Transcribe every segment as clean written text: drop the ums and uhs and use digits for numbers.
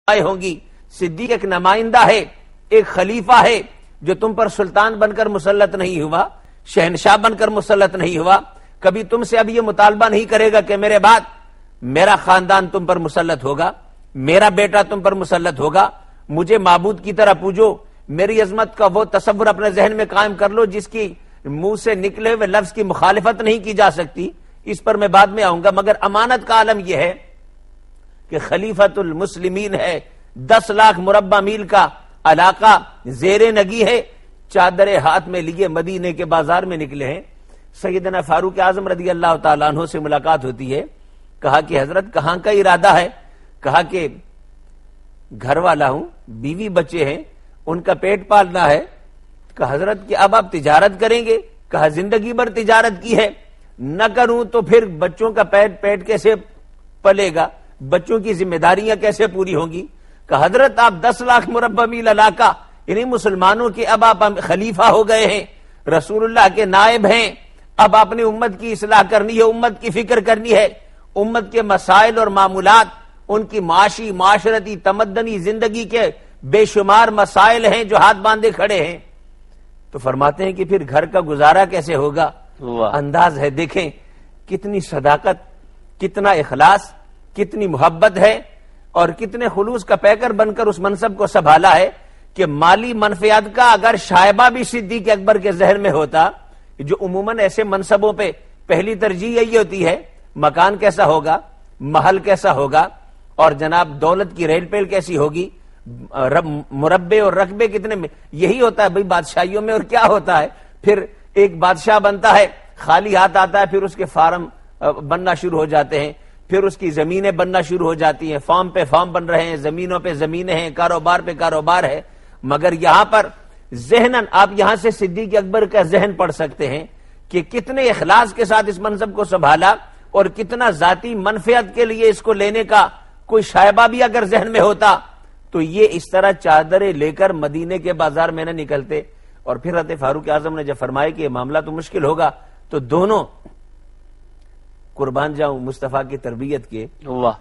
ہوں گی. صدیق ایک نمائندہ ہے، ایک خلیفہ ہے جو تم پر سلطان بن کر مسلط نہیں ہوا، شہنشاہ بن کر مسلط نہیں ہوا. کبھی تم سے اب یہ مطالبہ نہیں کرے گا کہ میرے بعد میرا خاندان تم پر مسلط ہوگا، میرا بیٹا تم پر مسلط ہوگا. مجھے معبود کی طرح پوجو. میری عظمت کا وہ تصور اپنے ذہن میں قائم کر لو جس کی منہ سے نکلے ہوئے لفظ کی مخالفت نہیں کی جا سکتی. اس پر میں بعد میں آؤں گا. مگر امانت کا عالم یہ ہے کہ خلیفۃ المسلمین ہے، 10 لاکھ مربع میل کا علاقہ زیر نگی ہے، چادر ہاتھ میں لیے مدینے کے بازار میں نکلے ہیں. سیدنا فاروق اعظم رضی اللہ تعالیٰ عنہ سے ملاقات ہوتی ہے. کہا کہ حضرت کہاں کا ارادہ ہے؟ کہا کہ گھر والا ہوں، بیوی بچے ہیں، ان کا پیٹ پالنا ہے. کہا حضرت کہ اب آپ تجارت کریں گے؟ کہا زندگی بھر تجارت کی ہے، نہ کروں تو پھر بچوں کا پیٹ کیسے پلے گا، بچوں کی ذمہ داریاں کیسے پوری ہوں گی؟ کہ حضرت آپ 10 لاکھ مربع میل علاقہ یعنی مسلمانوں کے اب آپ خلیفہ ہو گئے ہیں، رسول اللہ کے نائب ہیں. اب آپ نے امت کی اصلاح کرنی ہے، امت کی فکر کرنی ہے. امت کے مسائل اور معمولات، ان کی معاشی، معاشرتی، تمدنی زندگی کے بے شمار مسائل ہیں جو ہاتھ باندھے کھڑے ہیں. تو فرماتے ہیں کہ پھر گھر کا گزارا کیسے ہوگا؟ انداز ہے، دیکھیں کتنی صداقت، کتنا اخلاص، کتنی محبت ہے اور کتنے خلوص کا پیکر بن کر اس منصب کو سنبھالا ہے کہ مالی منفعت کا اگر شائبہ بھی صدیق اکبر کے ذہن میں ہوتا، جو عموماً ایسے منصبوں پہ پہلی ترجیح یہی ہوتی ہے مکان کیسا ہوگا، محل کیسا ہوگا، اور جناب دولت کی ریل پیل کیسی ہوگی، مربے اور رقبے کتنے میں، یہی ہوتا ہے بھئی بادشاہیوں میں. اور کیا ہوتا ہے پھر ایک بادشاہ بنتا ہے، خالی ہاتھ آتا ہے، پھر اس کے فارم بننا شروع ہو جاتے ہیں، پھر اس کی زمینیں بننا شروع ہو جاتی ہیں، فارم پہ فارم بن رہے ہیں، زمینوں پہ زمینیں ہیں، کاروبار پہ کاروبار ہے. مگر یہاں پر ذہناً آپ یہاں سے صدیق اکبر کا ذہن پڑھ سکتے ہیں کہ کتنے اخلاص کے ساتھ اس منصب کو سنبھالا اور کتنا ذاتی منفعت کے لیے اس کو لینے کا کوئی شائبہ بھی اگر ذہن میں ہوتا تو یہ اس طرح چادریں لے کر مدینے کے بازار میں نہ نکلتے. اور پھر حضرت فاروق اعظم نے جب فرمایا کہ یہ معاملہ تو مشکل ہوگا تو دونوں قربان جاؤں مصطفیٰ کی تربیت کے.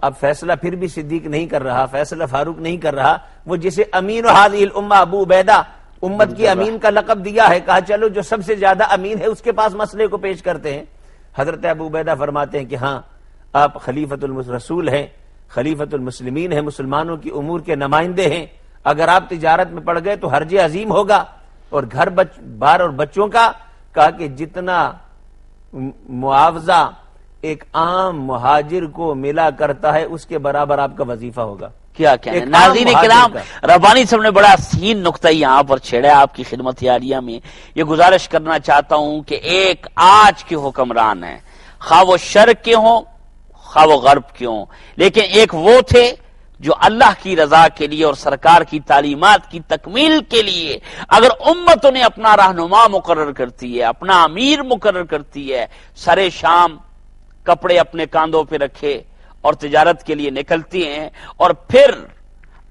اب فیصلہ پھر بھی صدیق نہیں کر رہا، فیصلہ فاروق نہیں کر رہا، وہ جسے امین هذه الامہ ابو عبیدہ امت کی امین کا لقب دیا ہے، کہا چلو جو سب سے زیادہ امین ہے اس کے پاس مسئلے کو پیش کرتے ہیں. حضرت ابو عبیدہ فرماتے ہیں کہ ہاں آپ خلیفۃ الرسول ہیں، خلیفۃ المسلمین ہیں، مسلمانوں کی امور کے نمائندے ہیں. اگر آپ تجارت میں پڑ گئے تو حرج عظیم ہوگا. اور گھر بار اور بچوں کا کہا کہ جتنا معاوضہ ایک عام مہاجر کو ملا کرتا ہے اس کے برابر آپ کا وظیفہ ہوگا. کیا کہنا. ناظرین کرام، ربانی صاحب نے بڑا حسین نقطہ یہاں پر چھیڑا آپ کی خدمت عالیہ میں. یہ گزارش کرنا چاہتا ہوں کہ ایک آج کے حکمران ہیں، خواہ وہ شرق کے ہوں خواہ وہ غرب کے ہوں، لیکن ایک وہ تھے جو اللہ کی رضا کے لیے اور سرکار کی تعلیمات کی تکمیل کے لیے اگر امت انہیں اپنا رہنما مقرر کرتی ہے، اپنا امیر مقرر کرتی ہے، سرے شام کپڑے اپنے کاندھوں پہ رکھے اور تجارت کے لیے نکلتی ہیں، اور پھر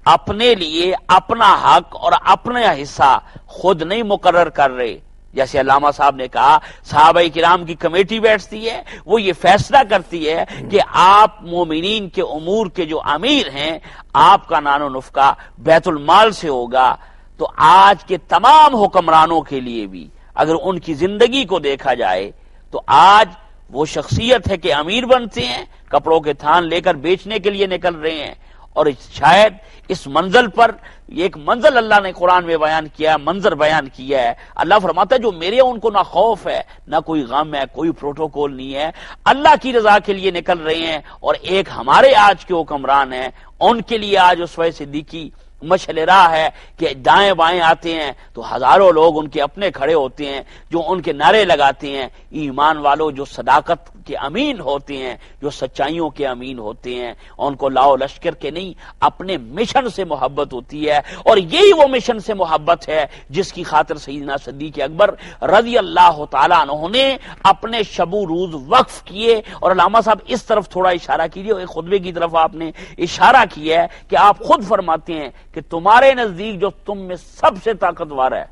اپنے لیے اپنا حق اور اپنا حصہ خود نہیں مقرر کر رہے. جیسے علامہ صاحب نے کہا صحابہ کرام کی کمیٹی بیٹھتی ہے، وہ یہ فیصلہ کرتی ہے کہ آپ مومنین کے امور کے جو امیر ہیں آپ کا نان و نفقہ بیت المال سے ہوگا. تو آج کے تمام حکمرانوں کے لیے بھی اگر ان کی زندگی کو دیکھا جائے تو آج وہ شخصیت ہے کہ امیر بنتے ہیں، کپڑوں کے تھان لے کر بیچنے کے لیے نکل رہے ہیں. اور شاید اس منزل پر ایک منزل اللہ نے قرآن میں بیان کیا ہے، منظر بیان کیا ہے. اللہ فرماتا ہے جو میرے ان کو نہ خوف ہے نہ کوئی غم ہے، کوئی پروٹوکول نہیں ہے، اللہ کی رضا کے لیے نکل رہے ہیں. اور ایک ہمارے آج کے حکمران ہیں، ان کے لیے آج اسوہ صدیقی مشعل راہ ہے کہ دائیں بائیں آتے ہیں تو ہزاروں لوگ ان کے اپنے کھڑے ہوتے ہیں جو ان کے نعرے لگاتے ہیں. ایمان والوں جو صداقت کے امین ہوتے ہیں، جو سچائیوں کے امین ہوتے ہیں، ان کو لاؤ لشکر کے نہیں اپنے مشن سے محبت ہوتی ہے. اور یہی وہ مشن سے محبت ہے جس کی خاطر سیدنا صدیق اکبر رضی اللہ تعالیٰ عنہ نے اپنے شب و روز وقف کیے. اور علامہ صاحب اس طرف تھوڑا اشارہ کیجیے، ایک خطبے کی طرف آپ نے اشارہ کیا ہے کہ آپ خود فرماتے ہیں کہ تمہارے نزدیک جو تم میں سب سے طاقتور ہے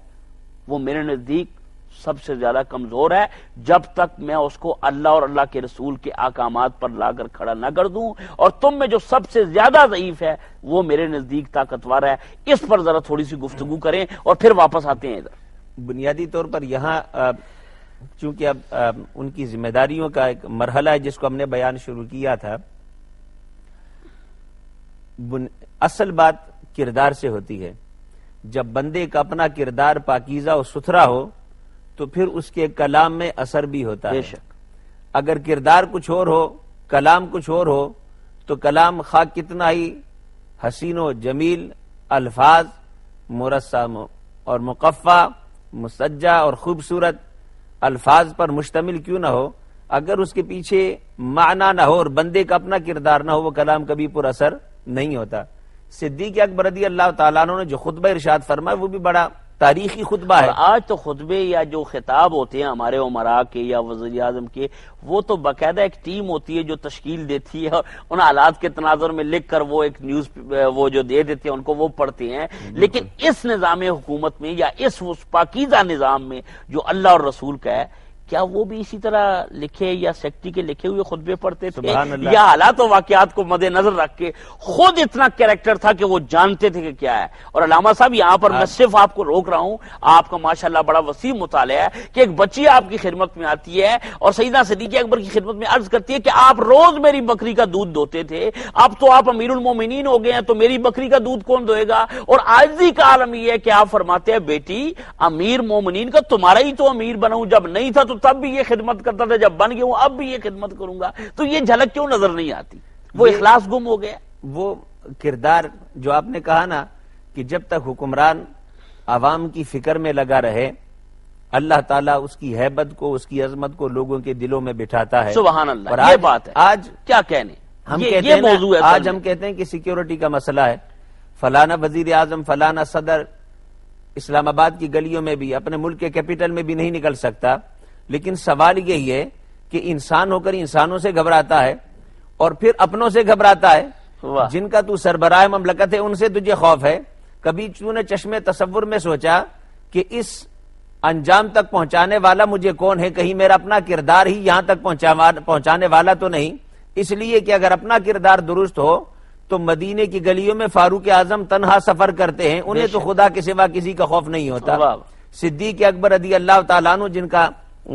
وہ میرے نزدیک سب سے زیادہ کمزور ہے جب تک میں اس کو اللہ اور اللہ کے رسول کے احکامات پر لا کر کھڑا نہ کر دوں، اور تم میں جو سب سے زیادہ ضعیف ہے وہ میرے نزدیک طاقتور ہے۔ اس پر ذرا تھوڑی سی گفتگو کریں اور پھر واپس آتے ہیں ادھر۔ بنیادی طور پر یہاں چونکہ اب ان کی ذمہ داریوں کا ایک مرحلہ ہے جس کو ہم نے بیان شروع کیا تھا، اصل بات کردار سے ہوتی ہے۔ جب بندے کا اپنا کردار پاکیزہ و ستھرا ہو تو پھر اس کے کلام میں اثر بھی ہوتا ہے۔ بے شک اگر کردار کچھ اور ہو، کلام کچھ اور ہو، تو کلام خواہ کتنا ہی حسین و جمیل، الفاظ مرسم اور مقفع، مسجع اور خوبصورت الفاظ پر مشتمل کیوں نہ ہو، اگر اس کے پیچھے معنی نہ ہو اور بندے کا اپنا کردار نہ ہو، وہ کلام کبھی پر اثر نہیں ہوتا۔ صدیق اکبر رضی اللہ تعالیٰ عنہ نے جو خطبہ ارشاد فرمایا وہ بھی بڑا تاریخی خطبہ ہے۔ آج تو خطبے یا جو خطاب ہوتے ہیں ہمارے عمراء کے یا وزیر اعظم کے، وہ تو باقاعدہ ایک ٹیم ہوتی ہے جو تشکیل دیتی ہے اور ان حالات کے تناظر میں لکھ کر وہ ایک نیوز وہ جو دے دیتے ہیں ان کو وہ پڑھتے ہیں۔ لیکن اس نظام حکومت میں یا اس پاکیزہ نظام میں جو اللہ اور رسول کا ہے، کیا وہ بھی اسی طرح لکھے یا سیکٹری کے لکھے ہوئے خطبے پڑھتے تھے، یا حالات و واقعات کو مد نظر رکھ کے خود اتنا کیریکٹر تھا کہ وہ جانتے تھے کہ کیا ہے؟ اور علامہ صاحب یہاں پر میں صرف آپ کو روک رہا ہوں، آپ کا ماشاءاللہ بڑا وسیع مطالعہ ہے کہ ایک بچی آپ کی خدمت میں آتی ہے اور سیدنا صدیق اکبر کی خدمت میں عرض کرتی ہے کہ آپ روز میری بکری کا دودھ دوتے تھے، اب تو آپ امیر المومنین ہو گئے ہیں تو میری بکری کا دودھ کون دوئے گا؟ اور عاجزی کا عالم یہ ہے کہ آپ فرماتے ہیں بیٹی امیر مومنین کا تمہارا ہی تو امیر بناؤں، جب نہیں تھا تو تب بھی یہ خدمت کرتا تھا، جب بن گیا ہوں اب بھی یہ خدمت کروں گا۔ تو یہ جھلک کیوں نظر نہیں آتی؟ وہ اخلاص گم ہو گیا۔ وہ کردار جو آپ نے کہا نا کہ جب تک حکمران عوام کی فکر میں لگا رہے، اللہ تعالیٰ اس کی ہیبت کو، اس کی عظمت کو لوگوں کے دلوں میں بٹھاتا ہے۔ سبحان اللہ، اور یہ بات ہے۔ آج کیا کہنے، ہم یہ کہتے ہیں موضوع ہے، آج ہم کہتے ہیں کہ سیکیورٹی کا مسئلہ ہے، فلانا وزیر اعظم، فلانا صدر اسلام آباد کی گلیوں میں بھی، اپنے ملک کے کیپٹل میں بھی نہیں نکل سکتا۔ لیکن سوال یہی ہے کہ انسان ہو کر انسانوں سے گھبراتا ہے اور پھر اپنوں سے گھبراتا ہے، جن کا تو سربراہ مملکت ہے ان سے تجھے خوف ہے۔ کبھی تو نے چشمے تصور میں سوچا کہ اس انجام تک پہنچانے والا مجھے کون ہے؟ کہیں میرا اپنا کردار ہی یہاں تک پہنچانے والا تو نہیں؟ اس لیے کہ اگر اپنا کردار درست ہو تو مدینے کی گلیوں میں فاروق اعظم تنہا سفر کرتے ہیں، انہیں تو خدا کے سوا کسی کا خوف نہیں ہوتا۔ صدیق اکبر رضی اللہ تعالیٰ عنہ جن کا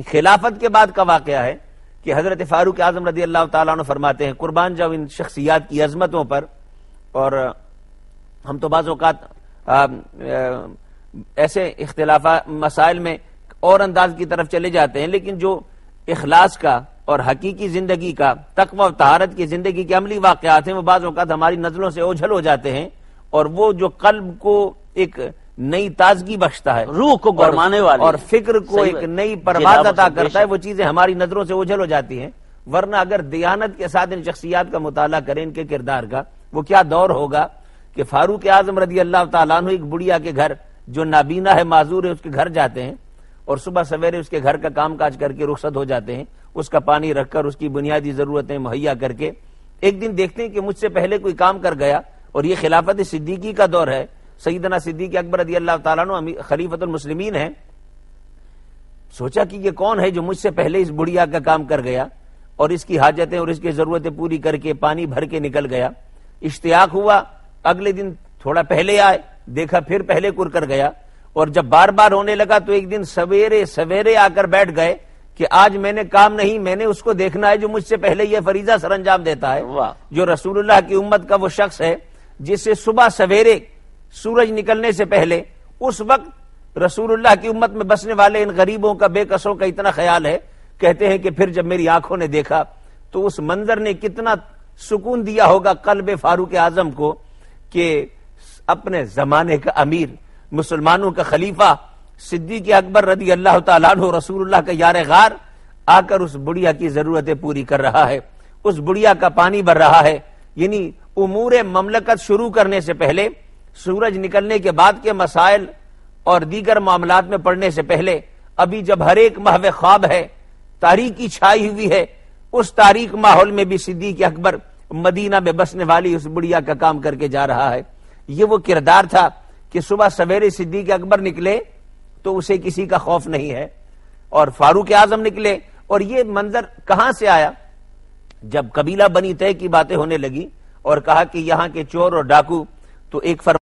خلافت کے بعد کا واقعہ ہے کہ حضرت فاروق اعظم رضی اللہ تعالیٰ عنہ فرماتے ہیں، قربان جاؤ ان شخصیات کی عظمتوں پر۔ اور ہم تو بعض اوقات ایسے اختلافات مسائل میں اور انداز کی طرف چلے جاتے ہیں، لیکن جو اخلاص کا اور حقیقی زندگی کا، تقوی و طہارت کی زندگی کے عملی واقعات ہیں، وہ بعض اوقات ہماری نظروں سے اوجھل ہو جاتے ہیں، اور وہ جو قلب کو ایک نئی تازگی بخشتا ہے، روح کو گرمانے والے اور فکر کو ایک نئی پرواز عطا کرتا ہے، وہ چیزیں ہماری نظروں سے اوجھل ہو جاتی ہیں۔ ورنہ اگر دیانت کے ساتھ ان شخصیات کا مطالعہ کریں، ان کے کردار کا، وہ کیا دور ہوگا کہ فاروق اعظم رضی اللہ تعالیٰ عنہ ایک بڑھیا کے گھر جو نابینا ہے، معذور ہے، اس کے گھر جاتے ہیں اور صبح سویرے اس کے گھر کا کام کاج کر کے رخصت ہو جاتے ہیں، اس کا پانی رکھ کر، اس کی بنیادی ضرورتیں مہیا کر کے۔ ایک دن دیکھتے ہیں کہ مجھ سے پہلے کوئی کام کر گیا، اور یہ خلافت صدیقی کا دور ہے، سیدنا صدیق اکبر رضی اللہ تعالیٰ عنہ خلیفۃ المسلمین ہیں۔ سوچا کہ یہ کون ہے جو مجھ سے پہلے اس بڑھیا کا کام کر گیا اور اس کی حاجتیں اور اس کی ضرورتیں پوری کر کے پانی بھر کے نکل گیا۔ اشتیاق ہوا، اگلے دن تھوڑا پہلے آئے، دیکھا پھر پہلے کر گیا، اور جب بار بار ہونے لگا تو ایک دن سویرے سویرے آ کر بیٹھ گئے کہ آج میں نے کام نہیں، میں نے اس کو دیکھنا ہے جو مجھ سے پہلے یہ فریضہ سر انجام دیتا ہے، جو رسول اللہ کی امت کا وہ شخص ہے جس سے صبح سویرے سورج نکلنے سے پہلے اس وقت رسول اللہ کی امت میں بسنے والے ان غریبوں کا، بے کسوں کا اتنا خیال ہے۔ کہتے ہیں کہ پھر جب میری آنکھوں نے دیکھا تو اس منظر نے کتنا سکون دیا ہوگا قلب فاروق اعظم کو کہ اپنے زمانے کا امیر، مسلمانوں کا خلیفہ صدیق اکبر رضی اللہ تعالیٰ عنہ، رسول اللہ کا یار غار، آ کر اس بڑھیا کی ضرورتیں پوری کر رہا ہے، اس بڑھیا کا پانی بھر رہا ہے۔ یعنی امور مملکت شروع کرنے سے پہلے، سورج نکلنے کے بعد کے مسائل اور دیگر معاملات میں پڑنے سے پہلے، ابھی جب ہر ایک محو خواب ہے، تاریکی چھائی ہوئی ہے، اس تاریک ماحول میں بھی صدیق اکبر مدینہ میں بسنے والی اس بڑھیا کا کام کر کے جا رہا ہے۔ یہ وہ کردار تھا کہ صبح سویرے صدیق اکبر نکلے تو اسے کسی کا خوف نہیں ہے، اور فاروق اعظم نکلے. اور یہ منظر کہاں سے آیا؟ جب قبیلہ بنی طے کی باتیں ہونے لگی اور کہا کہ یہاں کے چور اور ڈاکو تو ایک